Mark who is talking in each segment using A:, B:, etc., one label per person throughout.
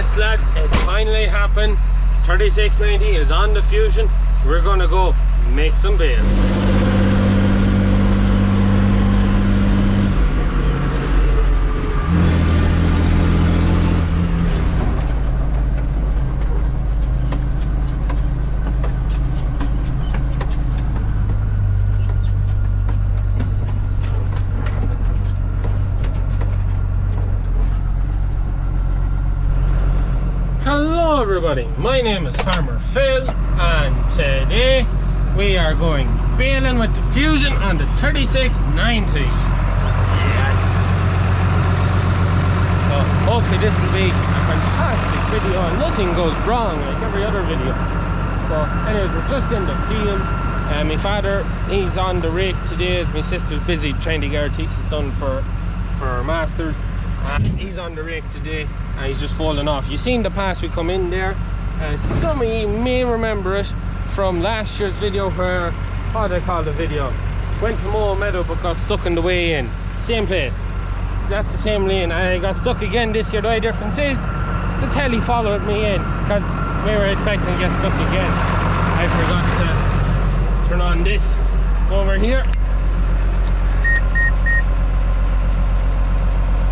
A: Yes lads, it's finally happened. 3690 is on the Fusion. We're gonna go make some bales. Hello everybody, my name is Farmer Phil and today we are going baling with the Fusion on the 3690. Yes! So hopefully this will be a fantastic video and nothing goes wrong like every other video. So anyways, we're just in the field. My father, he's on the rake today as my sister's busy trying to get her thesis done for her masters. And he's on the rake today and he's just folding off. You seen the pass we come in there. Some of you may remember it from last year's video where, what did I call the video? Went to Moe Meadow but got stuck in the way in. Same place. So that's the same lane. I got stuck again this year. The only difference is the telly followed me in because we were expecting to get stuck again. I forgot to turn on this over here.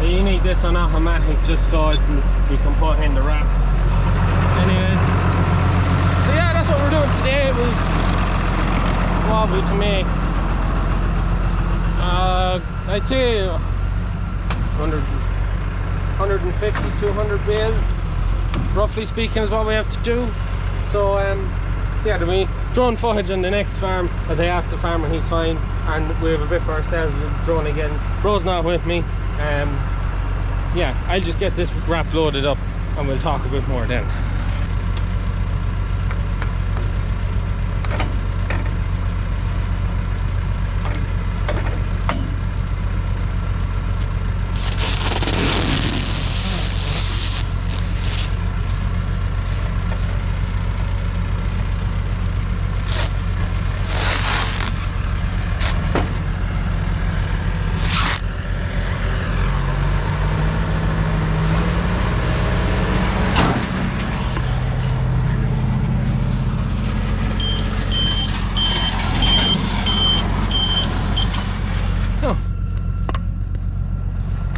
A: You need this on automatic just so you can put in the wrap. Anyways, so yeah, that's what we're doing today. What we can make, I'd say 150, 200 bales, roughly speaking, is what we have to do. So yeah, there'll be drone footage on the next farm. As I asked the farmer, he's fine, and we have a bit for ourselves with the drone again. Bro's not with me. Yeah, I'll just get this wrap loaded up and we'll talk a bit more then.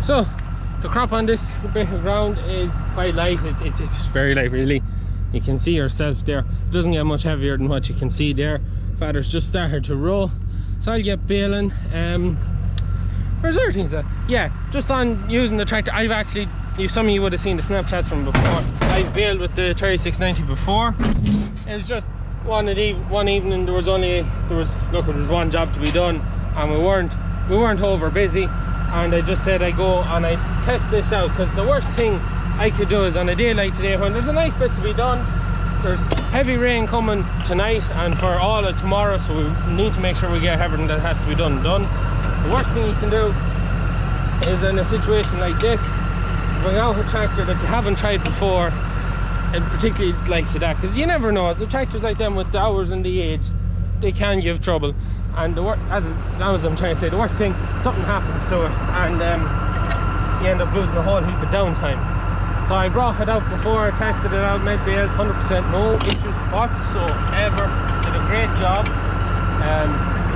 A: So the crop on this bit of ground is quite light. It's very light really. You can see yourself there. It doesn't get much heavier than what you can see there. Father's just started to roll, so I'll get baling. Where's other things that? Yeah, just on using the tractor. I've actually, some of you would have seen the Snapchats from before. I've baled with the 3690 before. It was just one evening. There was one job to be done, and we weren't over busy. And I just said I go and I test this out, because the worst thing I could do is on a day like today when there's a nice bit to be done. There's heavy rain coming tonight and for all of tomorrow, so we need to make sure we get everything that has to be done. The worst thing you can do is in a situation like this, bring out a tractor that you haven't tried before, and particularly like that, because you never know. The tractors like them with the hours and the age, they can give trouble. And as I'm trying to say, the worst thing, something happens to it and you end up losing a whole heap of downtime. So I brought it out before, tested it out, made bales, 100%, no issues whatsoever. Did a great job.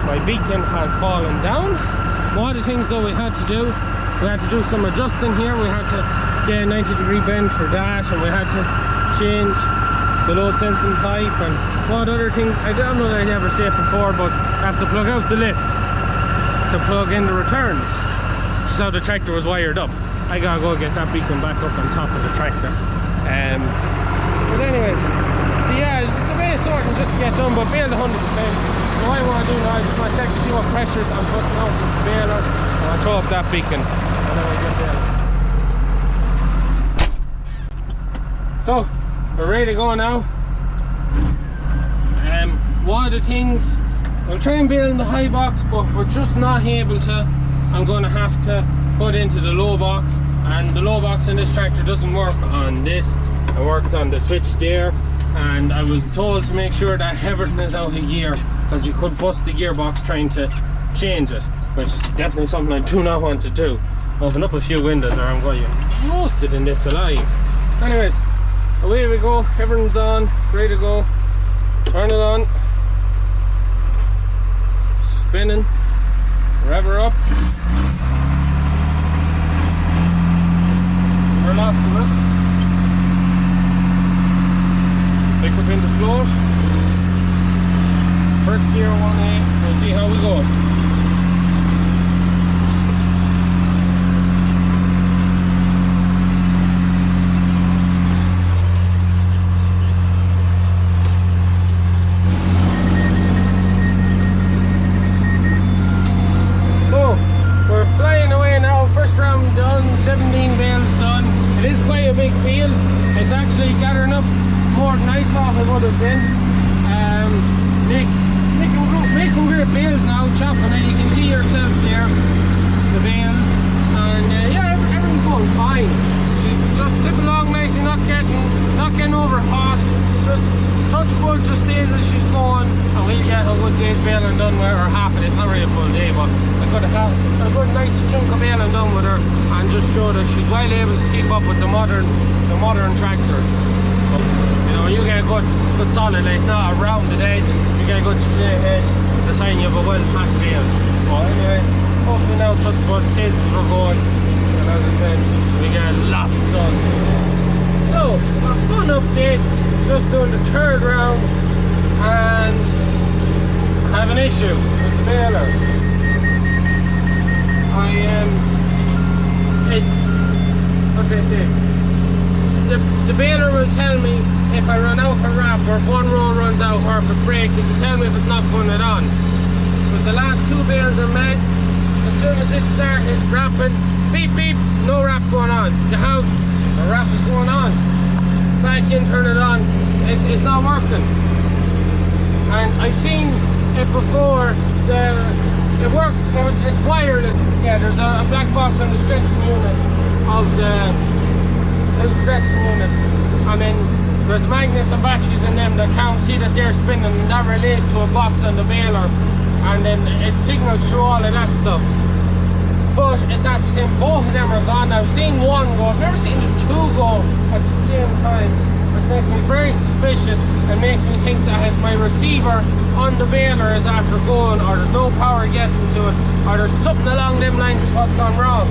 A: My beacon has fallen down. One of the things though we had to do some adjusting here. We had to get a 90-degree bend for that, and we had to change the load sensing pipe, and what other things, I don't know that I'd ever say it before, but I have to plug out the lift to plug in the returns. That's how the tractor was wired up. I gotta go get that beacon back up on top of the tractor. But anyways, so yeah, the base sorting just to get done, but baled 100%. So what I want to do now, I just want to check to see what pressures I'm putting out with the baler, and I'll throw up that beacon, and then we'll get there. So we're ready to go now. One of the things, I'll try and bale in the high box, but if we're just not able to, I'm going to have to put into the low box, and the low box in this tractor doesn't work on this. It works on the switch there, and I was told to make sure that everything is out of gear, because you could bust the gearbox trying to change it, which is definitely something I do not want to do. Open up a few windows or I'm going to get roasted in this alive. Anyways, we go, everything's on, ready to go. Turn it on. Spinning. Rev her up. There are lots of it. Pick up in the float. First gear 1A. We'll see how we go. It's actually gathering up more than I thought it would have been. Making great bales now, chopping it. You can see yourself there, the bales, and yeah, everything's going fine. She's just tipping along nicely, not getting over hot. Just touch wood, just stays as she's going, and we'll get a good day's baling done with her. Half of it. It's not really a full day, but I could have a good nice chunk of baling done with her, and just show that she's well able to keep up with the modern tractors. But, you know, you get a good solid, like, it's not a rounded edge, you get a good straight edge, the sign you have a well packed bale. But anyways, hopefully now touch wood, stays as we're going, and as I said, we get lots done. So, a fun update, just doing the third round, and I have an issue with the baler. It's, what can I say? The baler will tell me if I run out of wrap, or if one row runs out, or if it breaks. It can tell me if it's not putting it on. But the last two bales are made. As soon as it started wrapping, beep beep, no wrap going on. The house, the wrap is going on. Back in, turn it on. It's not working. And I've seen it before. It works. It's wired. Yeah, there's a black box on the stretching unit of the stretching units, and then there's magnets and batteries in them that can't see that they're spinning, and that relays to a box on the baler, and then it signals through all of that stuff. But it's actually saying both of them are gone. I've seen one go, I've never seen two go at the same time, which makes me very suspicious and makes me think that it's my receiver on the baler is after going, or there's no power getting to it, or there's something along them lines what's gone wrong.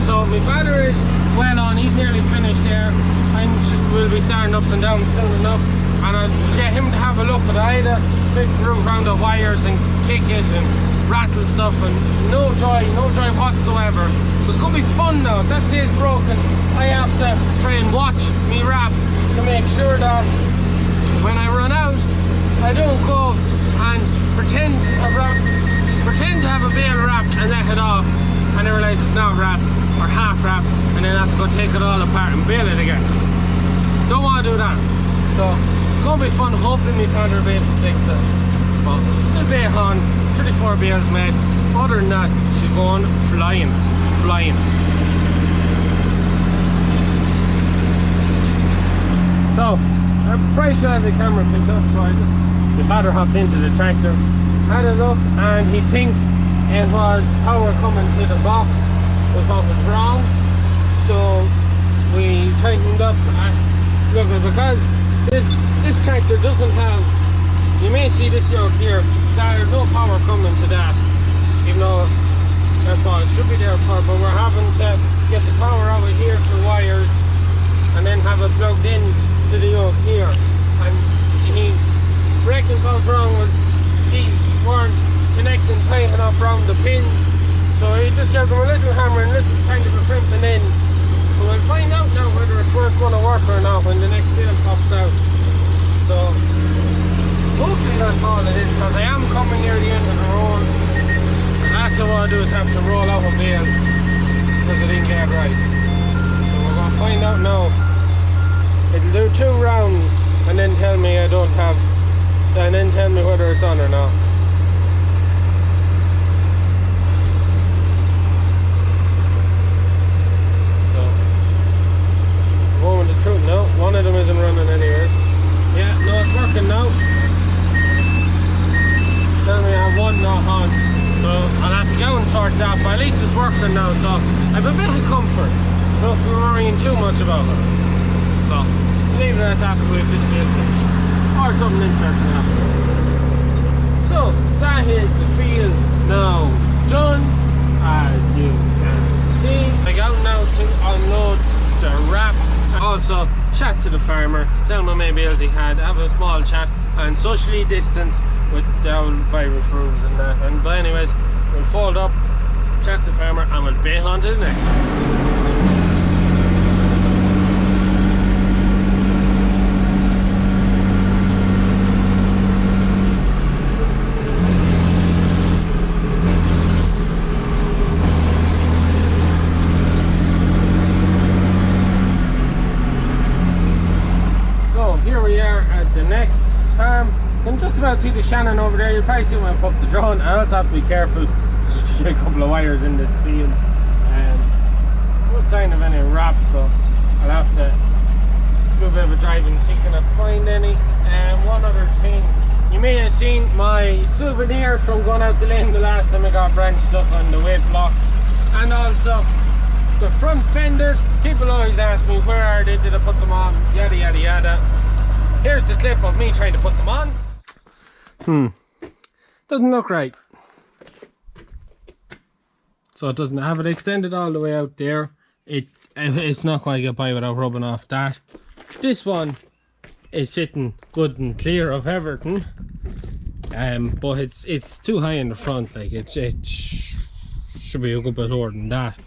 A: So my father is well on, he's nearly finished there, and we'll be starting ups and downs soon enough, and I'll get him to have a look at it. I had a big route around the wires and kick it and rattle stuff, and no joy whatsoever. So it's going to be fun now. If that stays broken, I have to try and watch me wrap to make sure that when I run out, I don't go and pretend to have a bale wrapped and let it off, and I realise it's not wrapped or half wrapped, and then I have to go take it all apart and bale it again. Don't want to do that. So it's going to be fun. Hopefully my father will be able to fix it. But the bay on 34 bales made. Other than that, she's going flying it. So I'm pretty sure the camera picked up, so my father hopped into the tractor, had a look, and he thinks it was power coming to the box was what was wrong. So we tightened up. Look, because this tractor doesn't have, you may see this yoke here, there's no power coming to that, even though that's what it should be there for, but we're having to get the power out of here through wires and then have it plugged in to the yoke here. And he's reckons what's wrong was these weren't connecting tight enough around the pins, so he just gave them a little hammer and a little kind of a crimping in. So we'll find out now whether it's going to work or not when the next bale pops out. So hopefully that's all it is, because I am coming near the end of the road. The last thing I want to do is have to roll out a bale because it didn't get right. So we're going to find out now. It'll do 2 rounds and then tell me I don't have, and then tell me whether it's on or not. So, moment of truth, no, one of them isn't running anyways. Yeah, no, it's working now. Tell me I have one not on. So I'll have to go and sort that, but at least it's working now, so I have a bit of comfort. Don't be worrying too much about it. So leave it at that after we have this field finished, or something interesting happens. So that is the field now done, as you can see. I got now to unload the wrap, and also chat to the farmer, tell him how many bales he had, have a small chat, and socially distance with the old virus rules and that. And but anyways, we'll fold up, chat to the farmer, and we'll bale on to the next one. Here we are at the next farm. You can just about see the Shannon over there. You'll probably see when I put up the drone. I also have to be careful. Just a couple of wires in this field. No sign of any wrap, so I'll have to do a bit of a drive and see can I find any. One other thing, you may have seen my souvenir from going out the lane the last time I got branched up on the weight blocks, and also the front fenders. People always ask me where are they, did I put them on, yada yada yada. Here's the clip of me trying to put them on. Doesn't look right. So it doesn't have it extended all the way out there. It's not going to get by without rubbing off that. This one is sitting good and clear of everything. But it's too high in the front. Like it should be a good bit lower than that.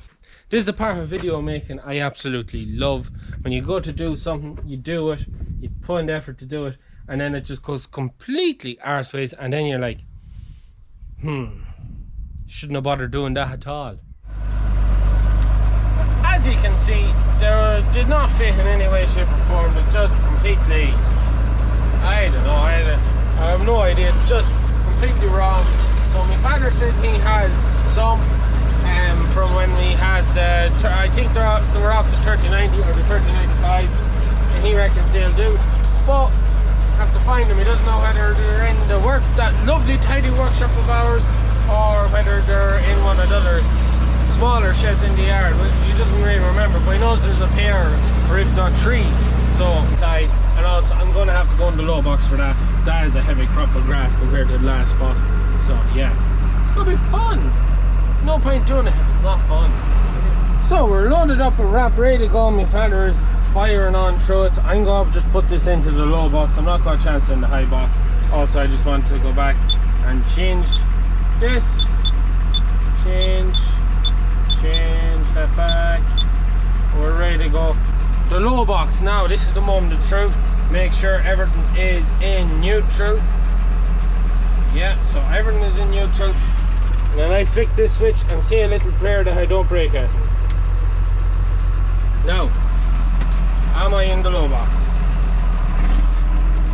A: This is the part of video making I absolutely love. When you go to do something, you do it, you put in the effort to do it, and then it just goes completely arseways, and then you're like, shouldn't have bothered doing that at all. As you can see, they did not fit in any way, shape or form. It just completely, I don't know, I have no idea, just completely wrong. So my father says he has some from when we had the, I think they were off the 3090 or the 3095, and he reckons they'll do, but have to find them. He doesn't know whether they're in the that lovely tidy workshop of ours, or whether they're in one of the other smaller sheds in the yard. He doesn't really remember, but he knows there's a pair, or if not three, so inside. And also I'm going to have to go in the low box for that. That is a heavy crop of grass compared to the last spot, so yeah, it's going to be fun. No point doing it if it's not fun. So we're loaded up with wrap, ready to go. My father is firing on through it. I'm going to just put this into the low box. I'm not going to chance it in the high box. Also, I just want to go back and change this. Change that back. We're ready to go. The low box now. This is the moment of truth. Make sure everything is in neutral. Yeah, so everything is in neutral. And then I flick this switch and say a little prayer that I don't break it. Now, am I in the low box?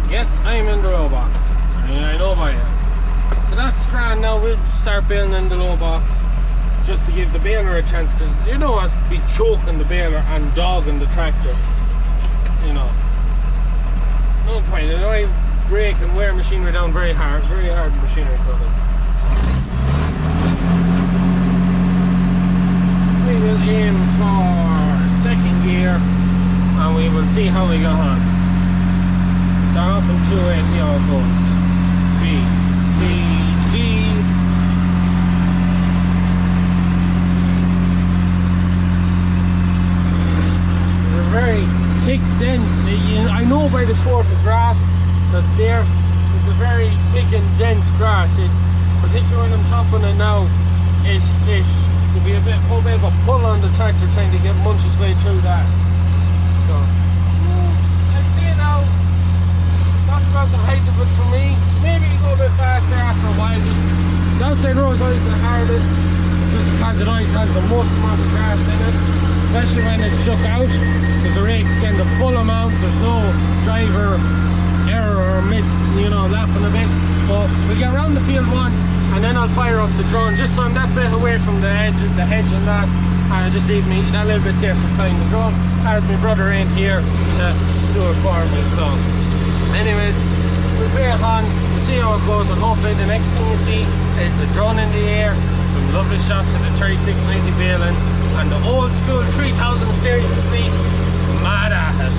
A: Yes, I am in the low box. I know I am. So that's grand. Now we'll start baling in the low box, just to give the baler a chance, because you don't want to be choking the baler and dogging the tractor. You know, no point. I know I brake and wear machinery down very hard machinery, so it is. We will aim for second gear and we will see how we go on. Start off in 2A, see how it goes. B, C, D. They're very thick, dense. I know by the sort of grass that's there, it's a very thick and dense grass. Particularly when I'm chopping it now, there'll be a bit of a pull on the tractor trying to get Munch's way through that. So, let's see now. That's about the height of it for me. Maybe you go a bit faster after a while. Just the outside row is always the hardest, just because it always has the most amount of grass in it, especially when it's shook out, because the rake's getting the full amount. There's no driver error or miss, you know, lapping a bit. But we get around the field once, and then I'll fire up the drone just so I'm that bit away from the hedge and that, and just leave me that little bit safer from flying the drone, as my brother ain't here to do it for me. So anyways, we'll bail on, we'll see how it goes, and hopefully the next thing you see is the drone in the air, some lovely shots of the 3690 baling and the old school 3000 series fleet. Mad at it.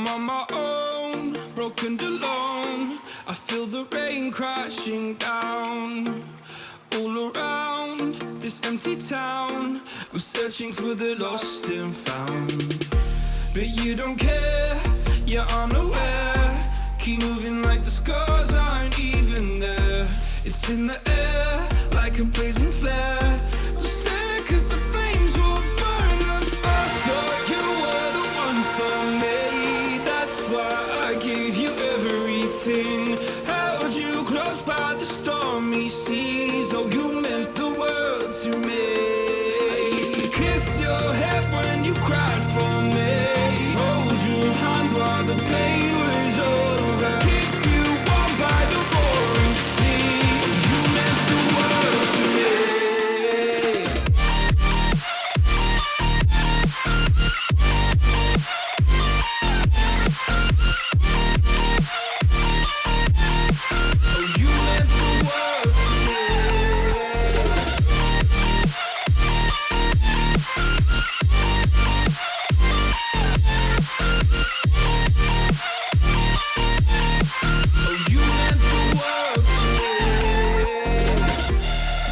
B: on my own, broken and alone. I feel the rain crashing down all around this empty town. I'm searching for the lost and found, but you don't care, you're unaware. Keep moving like the scars aren't even there. It's in the air like a blazing flare. Just stare, cause the flames will burn us. I thought you were the one for me. That's why I gave you everything. Held you close by the stormy seas. Oh, you meant the world to me. I used to kiss your head when you cried for me. Hold your hand while the pain was over. Keep you warm by the roaring sea. You meant the world to me. Oh, you meant the world to me. Oh, you meant the world to me.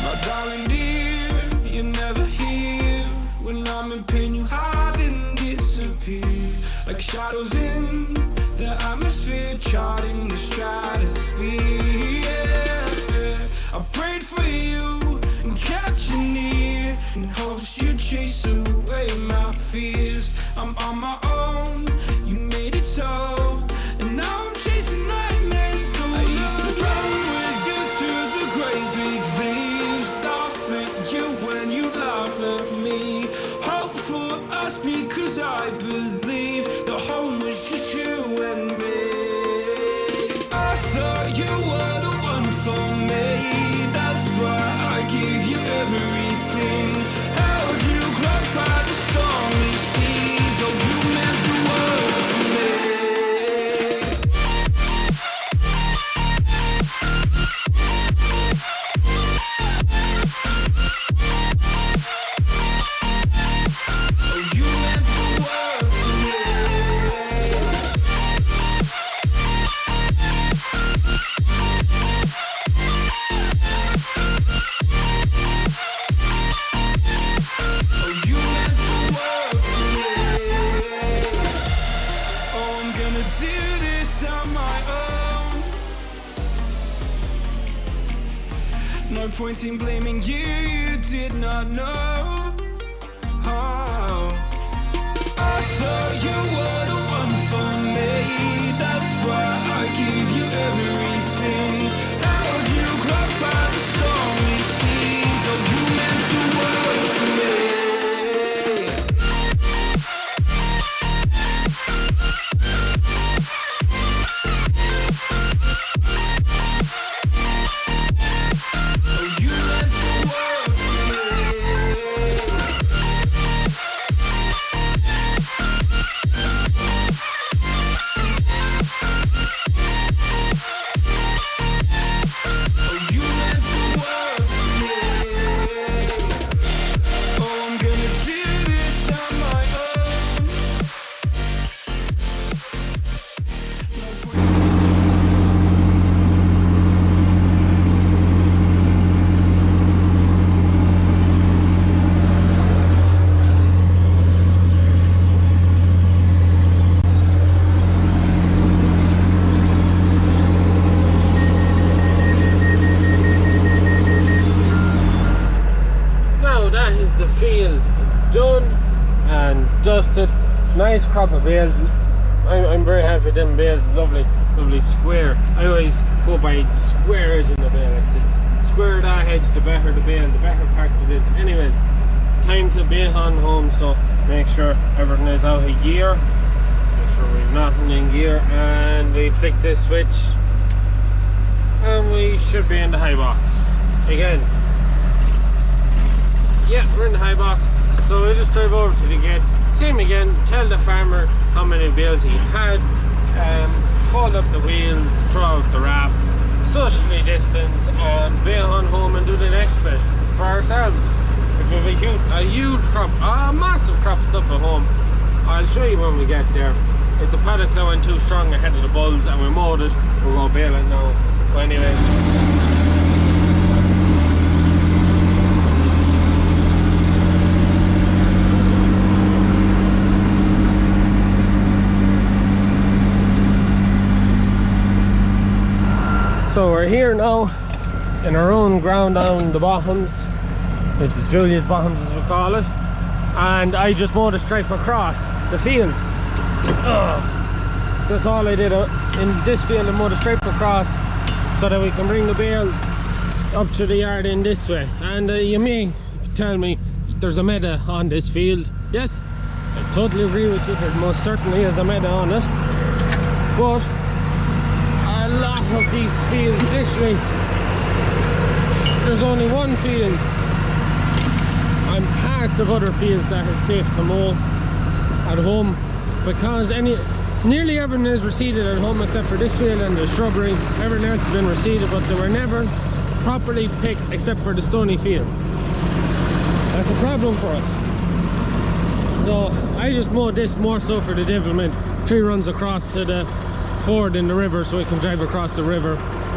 B: My darling dear, you're never here. When I'm in pain, you hide and disappear. Like shadows in the atmosphere, charting the stratosphere. Yeah. I prayed for you and kept you near, in hopes you'd chase away my fears. I'm on my own, you made it so, and now I'm chasing nightmares through. I used to run with you through the great big leaves, laugh at you when you laugh at me. Hope for us because I believe the home was just you and me. I thought you were the one for me. That's why I gave you everything. Held you close by the stormy seas. Oh, you meant the world to me. Oh, you meant the world to me. Oh, you meant the world to me. Oh, I'm gonna do this on my own. No point in blaming you, you did not know. Oh, I thought you were the one for me. That's why I gave you everything. Held you close by the stormy seas. Oh, you meant the world to me. Oh, you meant the world to me. Oh, you meant the world to me. Oh, I'm gonna do this on my own. No point.
A: Now that is the field done and dusted. Nice crop of bales. I'm very happy with them bales. Lovely square. I always go by the square edge in the bale. It's square that edge, the better the bale, the better packed it is. Anyways, time to bale on home, so make sure everything is out of gear. Make sure we've nothing in gear, and we flick this switch and we should be in the high box again. Yeah, we're in the high box, so we'll just drive over to the gate. Same again, tell the farmer how many bales he had, fold up the wheels, throw out the wrap, socially distance, and bail on home and do the next bit for ourselves. If we have a huge crop, a massive crop of stuff at home, I'll show you when we get there. it's a paddock that went too strong ahead of the bulls, and we mowed it. We're going to bale it now. But anyways, so we're here now in our own ground down the bottoms. This is Julia's bottoms as we call it, and I just mowed a stripe across the field. That's all I did in this field. I mowed a stripe across so that we can bring the bales up to the yard in this way. And you may tell me there's a meadow on this field. Yes, I totally agree with you. There most certainly is a meadow on it, but a lot of these fields, literally there's only one field and parts of other fields that are safe to mow at home, because nearly everything is reseeded at home except for this field and the shrubbery. Everything else has been reseeded, but they were never properly picked except for the stony field. That's a problem for us. So I just mowed this more so for the development. 3 runs across to the ford in the river so we can drive across the river.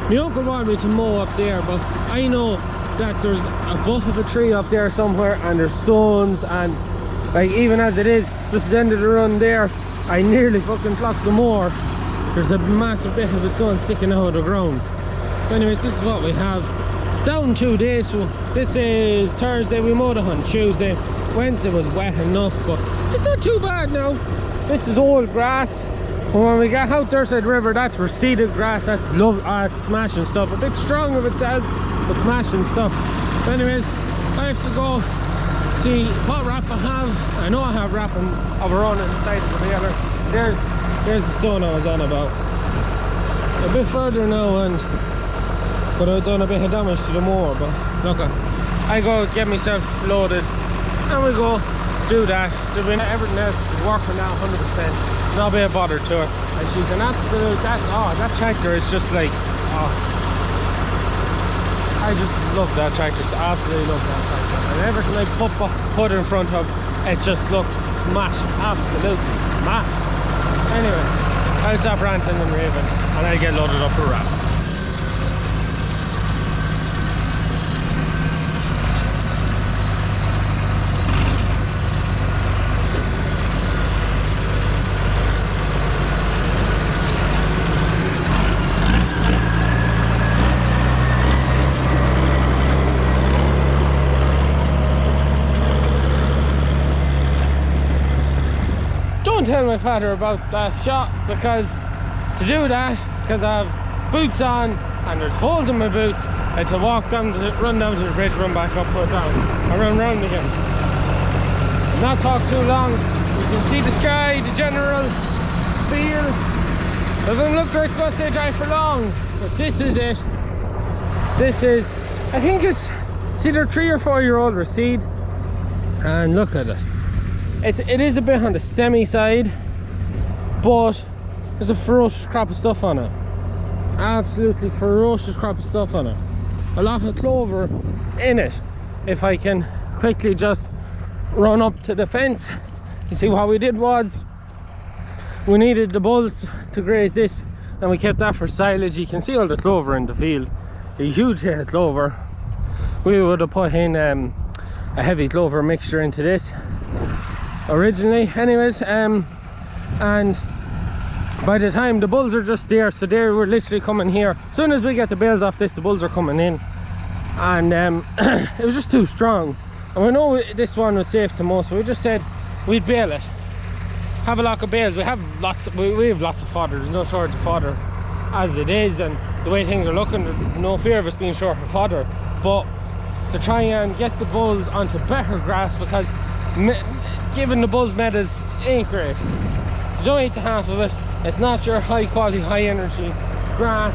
A: My uncle wanted me to mow up there, but I know that there's a butt of a tree up there somewhere, and there's stones, and like even as it is, just at the end of the run there, I nearly fucking clocked the moor. There's a massive bit of a stone sticking out of the ground. Anyways, this is what we have. It's down 2 days, so this is Thursday. We mowed it on Tuesday. Wednesday was wet enough, but it's not too bad now. This is old grass. And when we get out there side river, that's reseeded grass. That's it's smashing stuff. A bit strong of itself, but smashing stuff. Anyways, I have to go see what wrap I have. I know I have wrapping of our own on the side of the baler. There's the stone I was on about. A bit further now, and but I've done a bit of damage to the moor. But look, I go get myself loaded, and we go do that. Everything else is working now 100%. No bit of bother to her, and she's an absolute that tractor is just like I just love that tractor. So absolutely love that tractor, and everything I put in front of it just looks smash, absolutely smash. Anyway, I'll stop ranting and raving, and I'll get loaded up for wrap. Don't tell my father about that shot, because to do that, because I have boots on and there's holes in my boots, I had to run down to the bridge, run back up, put down, and run round again. And not talk too long. You can see the sky, the general feel. Doesn't look like it's going to stay dry for long, but this is it. This is, I think it's either 3 or 4 year old reseed, and look at it. It is a bit on the stemmy side, but there's a ferocious crop of stuff on it. Absolutely ferocious crop of stuff on it. A lot of clover in it. If I can quickly just run up to the fence, you see what we did was we needed the bulls to graze this, and we kept that for silage. You can see all the clover in the field, a huge head of clover. We would have put in a heavy clover mixture into this originally, anyways, and by the time the bulls are just there, so they were literally coming here. As soon as we get the bales off this, the bulls are coming in, and it was just too strong, and we know this one was safe to mow, so we just said we'd bale it, have a lock of bales. We have lots of fodder. There's no shortage of fodder as it is, and the way things are looking, there's no fear of us being short of fodder, but to try and get the bulls onto better grass, because giving the bulls meadows ain't great. You don't eat the half of it. It's not your high quality, high energy grass.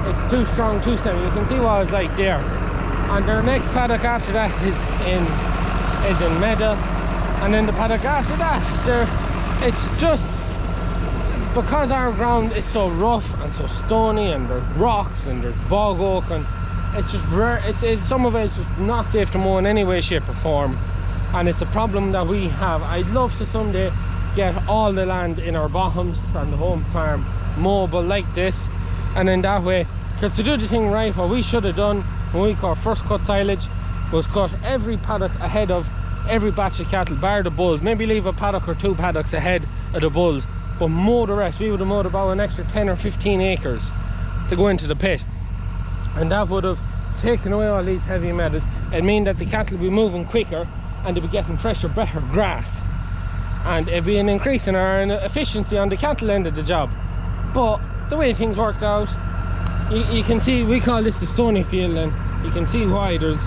A: It's too strong, too stemmy. You can see what it's like there. And their next paddock after that is in meadow, and then the paddock after that, it's just because our ground is so rough and so stony, and there's rocks and there's bog oak, and it's just some of it is just not safe to mow in any way, shape or form. And it's a problem that we have. I'd love to someday get all the land in our bottoms and the home farm mobile like this, and then that way, because to do the thing right, what we should have done when we got first cut silage was cut every paddock ahead of every batch of cattle, bar the bulls. Maybe leave a paddock or 2 paddocks ahead of the bulls, but mow the rest. We would have mowed about an extra 10 or 15 acres to go into the pit, and that would have taken away all these heavy metals. It mean that the cattle would be moving quicker and they'd be getting fresher, better grass, and it'd be an increase in our efficiency on the cattle end of the job. But the way things worked out, you can see, we call this the stony field, and you can see why. There's,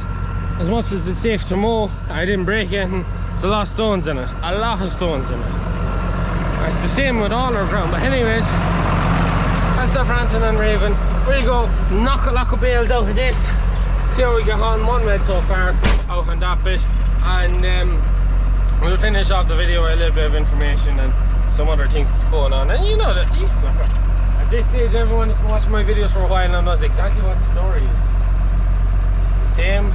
A: as much as it's safe to mow, I didn't break anything, there's a lot of stones in it, a lot of stones in it. It's the same with all our ground. But anyways, that's our ranting and raving. We'll go knock a lot of bales out of this, see how we get on. 1 med so far out on that bit, and we'll finish off the video with a little bit of information and some other things that's going on. And you know that at this stage, everyone that's been watching my videos for a while now knows exactly what the story is. It's the same.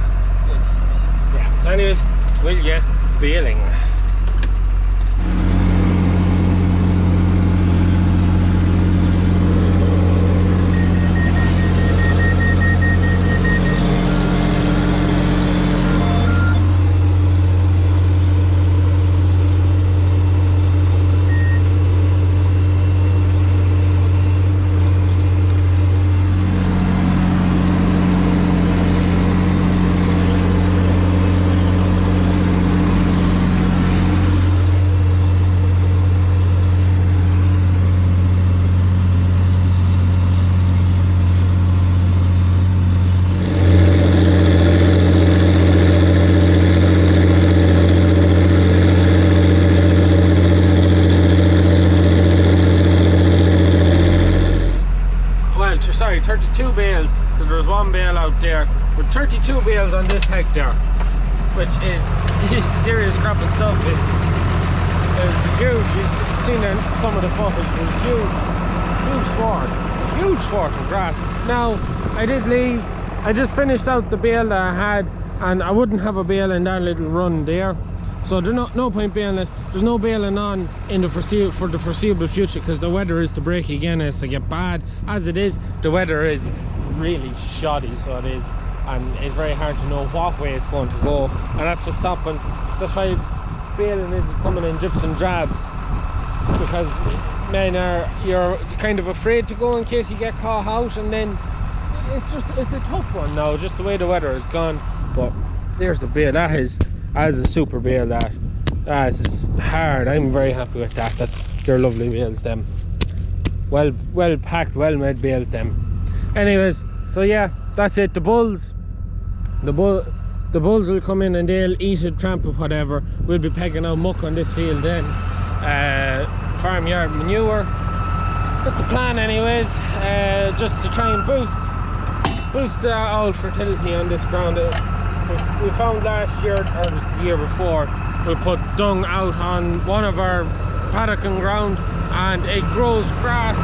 A: Yeah. So anyways, we'll get baling. Sorry, 32 bales, because there was 1 bale out there, with 32 bales on this hectare, which is serious crap of stuff. It's huge. You've seen some of the footage. It's huge swath of grass. Now, I did leave, I just finished out the bale that I had, and I wouldn't have a bale in that little run there, so there's no point baling it. There's no baling on in the foreseeable future, because the weather is to break again, as to get bad. As it is, the weather is really shoddy, so it is, and it's very hard to know what way it's going to go, and that's what's stopping. That's why baling is coming in drips and drabs, because men you're kind of afraid to go in case you get caught out, and then it's a tough one now, just the way the weather has gone. But there's the bale. That is a super bale. That is hard. I'm very happy with that. They're lovely bales, them. Well packed, well made bales, them. Anyways, so yeah, that's it. The bulls will come in and they'll eat it, tramp it, whatever. We'll be pegging out muck on this field then. Farmyard manure. That's the plan anyways, just to try and boost the old fertility on this ground. We found last year, or the year before, we put dung out on one of our paddock and ground, and it grows grass.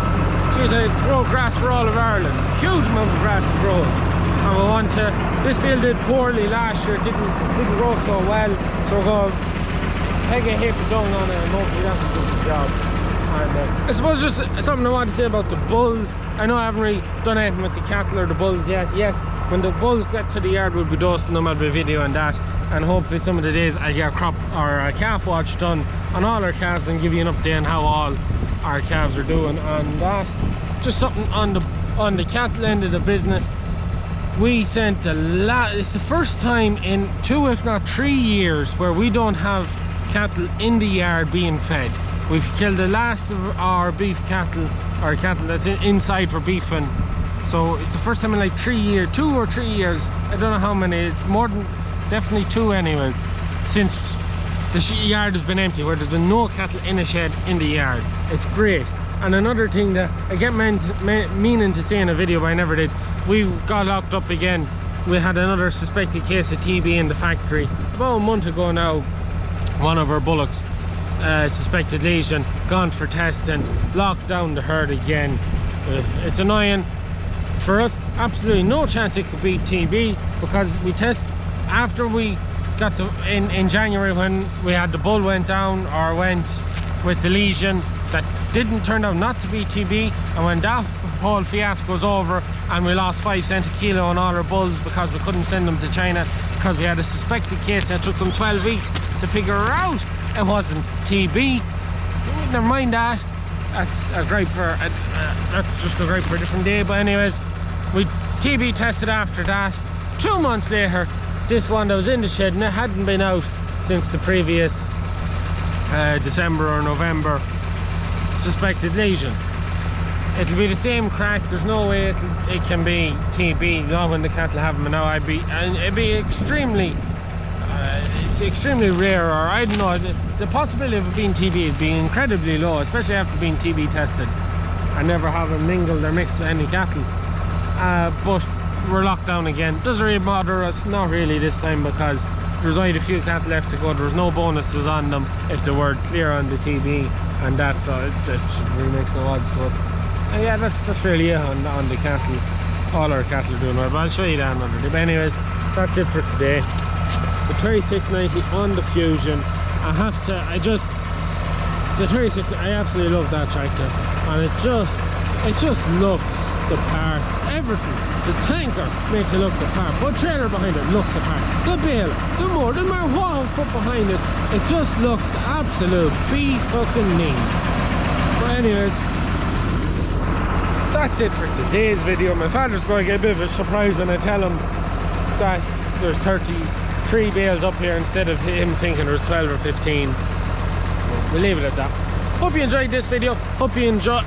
A: It grows grass for all of Ireland. Huge amount of grass it grows. And we want to, this field did poorly last year, didn't grow so well, so we're going to peg a heap of dung on it, and hopefully that will do the job. And I suppose just something I want to say about the bulls. I know I haven't really done anything with the cattle or the bulls yet. Yes, when the bulls get to the yard, we'll be dosing them. I'll be video on that, and hopefully some of the days I get a crop or a calf watch done on all our calves and give you an update on how all our calves are doing on that. Just something on the cattle end of the business. We sent it's the first time in 2 if not 3 years where we don't have cattle in the yard being fed. We've killed the last of our beef cattle, or cattle that's inside for beefing. So it's the first time in like 3 years, 2 or 3 years, I don't know how many, it's more than, definitely 2 anyways, since the yard has been empty, where there's been no cattle in a shed in the yard. It's great. And another thing that I get meaning to say in a video, but I never did, we got locked up again. We had another suspected case of TB in the factory about a month ago now. One of our bullocks, suspected lesion, gone for testing, locked down the herd again. It's annoying for us. Absolutely no chance it could be TB, because we test after we got in January, when we had the bull went down, or went with the lesion that didn't turn out not to be TB, and when that whole fiasco was over and we lost 5 cents a kilo on all our bulls because we couldn't send them to China because we had a suspected case, and it took them 12 weeks to figure out it wasn't TB. Never mind that. That's a gripe for that's just a gripe for a different day. But anyways, we TB tested after that. 2 months later, this one that was in the shed and it hadn't been out since the previous December or November suspected lesion. It'll be the same crack. There's no way it can be TB. Not when the cattle have them now. It'd be extremely it's extremely rare, or I don't know, the possibility of it being TB would be incredibly low, especially after being TB tested and never having mingled or mixed with any cattle. But we're locked down again. Doesn't really bother us, not really this time, because there's only a few cattle left to go. There was no bonuses on them if they were clear on the TB, and that's all. It really makes no odds to us. And yeah, that's really it on the cattle. All our cattle are doing well, but I'll show you that another day. But anyways, that's it for today. The 3690 on the Fusion. The 36, I absolutely love that tractor, and it just looks the part. Everything, the tanker makes it look the part, but trailer behind it looks the part, the baler, the mower, no matter what I've put behind it, it just looks the absolute beast fucking knees. But anyways, that's it for today's video. My father's going to get a bit of a surprise when I tell him that there's 33 bales up here instead of him thinking there's 12 or 15. We'll leave it at that. Hope you enjoyed this video. Hope you enjoyed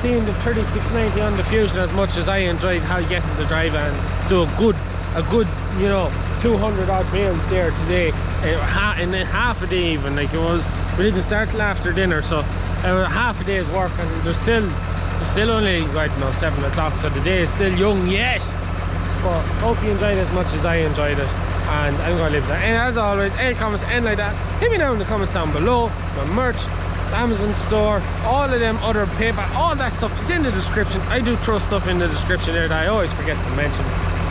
A: seeing the 3690 on the Fusion as much as I enjoyed how getting to drive and do a good you know 200 odd bales there today in half a day. Even like it was, we didn't start till after dinner, so half a day's work, and there's still only, I don't know, 7 o'clock, so the day is still young yet. But hope you enjoyed it as much as I enjoyed it, and I'm going to leave that. And as always, any comments, anything like that, hit me down in the comments down below. My merch, the Amazon store, all of them other paper, all that stuff is in the description. I do throw stuff in the description there that I always forget to mention.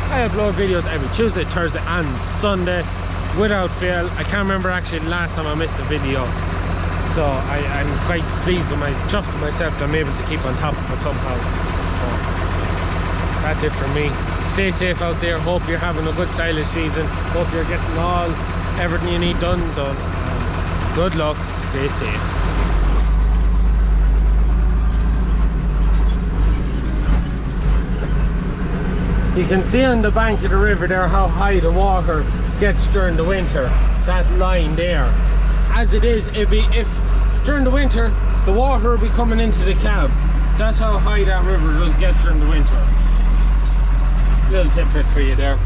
A: I upload videos every Tuesday, Thursday and Sunday without fail. I can't remember actually the last time I missed a video, so I'm quite pleased with chuffed with myself that I'm able to keep on top of it somehow. So that's it from me. Stay safe out there. Hope you're having a good silage season. Hope you're getting everything you need done. Good luck. Stay safe. You can see on the bank of the river there how high the water gets during the winter. That line there. As it is, if during the winter the water will be coming into the cab. That's how high that river does get during the winter. Little tidbit for you there.